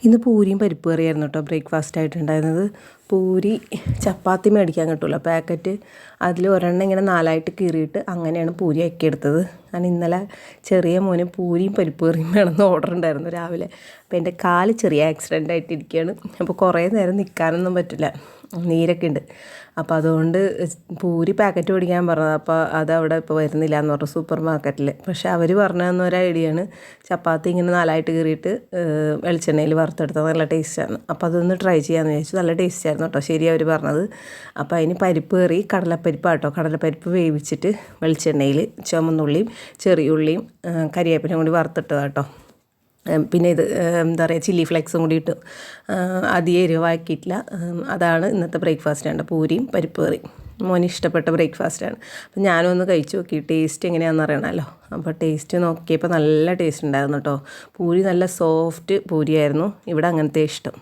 ഇന്ന് പൂരിയും പരിപ്പ് കറിയായിരുന്നു കേട്ടോ ബ്രേക്ക്ഫാസ്റ്റ് ആയിട്ടുണ്ടായിരുന്നത്. പൂരി ചപ്പാത്തി മേടിക്കാൻ കിട്ടുമല്ലോ പാക്കറ്റ്, അതിൽ ഒരെണ്ണം ഇങ്ങനെ 4ആയിട്ട് കീറിയിട്ട് അങ്ങനെയാണ് പൂരി ആക്കിയെടുത്തത്. ഞാൻ ഇന്നലെ ചെറിയ മോന് പൂരിയും പരിപ്പ് കറിയും വേണമെന്ന് ഓർഡർ ഉണ്ടായിരുന്നു രാവിലെ. അപ്പോൾ എൻ്റെ കാല് ചെറിയ ആക്സിഡൻ്റ് ആയിട്ടിരിക്കുകയാണ്. അപ്പോൾ കുറേ നേരം നിൽക്കാനൊന്നും പറ്റില്ല, നീരൊക്കെ ഉണ്ട്. അപ്പോൾ അതുകൊണ്ട് പൂരി പാക്കറ്റ് മേടിക്കാൻ പറഞ്ഞത്. അപ്പോൾ അതവിടെ ഇപ്പോൾ വരുന്നില്ല എന്ന് പറഞ്ഞു സൂപ്പർ മാർക്കറ്റിൽ. പക്ഷേ അവർ പറഞ്ഞു തന്ന ഒരു ഐഡിയയാണ്, ചപ്പാത്തി ഇങ്ങനെ 4ആയിട്ട് കീറിയിട്ട് വെളിച്ചെണ്ണയിൽ വറുത്തെടുത്താൽ നല്ല ടേസ്റ്റാണ്. അപ്പോൾ അതൊന്ന് ട്രൈ ചെയ്യാമെന്ന് വിചാരിച്ചു. നല്ല ടേസ്റ്റ് ആയിരുന്നു കേട്ടോ, ശരി അവർ പറഞ്ഞത്. അപ്പോൾ അതിന് പരിപ്പ് കറി കടലപ്പരിപ്പാട്ടോ, കടലപ്പരിപ്പ് വേവിച്ചിട്ട് വെളിച്ചെണ്ണയിൽ ചുമന്നുള്ളിയും ചെറിയുള്ളിയും കരിവേപ്പിലയും കൂടി വറുത്തിട്ടതാണ് കേട്ടോ. പിന്നെ ഇത് എന്താ പറയുക, ചില്ലി ഫ്ലേക്സും കൂടി ഇട്ടു. അധികം എരിവാക്കിയിട്ടില്ല. അതാണ് ഇന്നത്തെ ബ്രേക്ക്ഫാസ്റ്റ് ആണ്, പൂരിയും പരിപ്പ് കറിയും. മോന് ഇഷ്ടപ്പെട്ട ബ്രേക്ക്ഫാസ്റ്റാണ്. അപ്പം ഞാനും ഒന്ന് കഴിച്ച് നോക്കി ടേസ്റ്റ് എങ്ങനെയാണെന്ന് അറിയണമല്ലോ. അപ്പോൾ ടേസ്റ്റ് നോക്കിയപ്പോൾ നല്ല ടേസ്റ്റ് ഉണ്ടായിരുന്നു കേട്ടോ. പൂരി നല്ല സോഫ്റ്റ് പൂരിയായിരുന്നു. ഇവിടെ അങ്ങനത്തെ ഇഷ്ടം.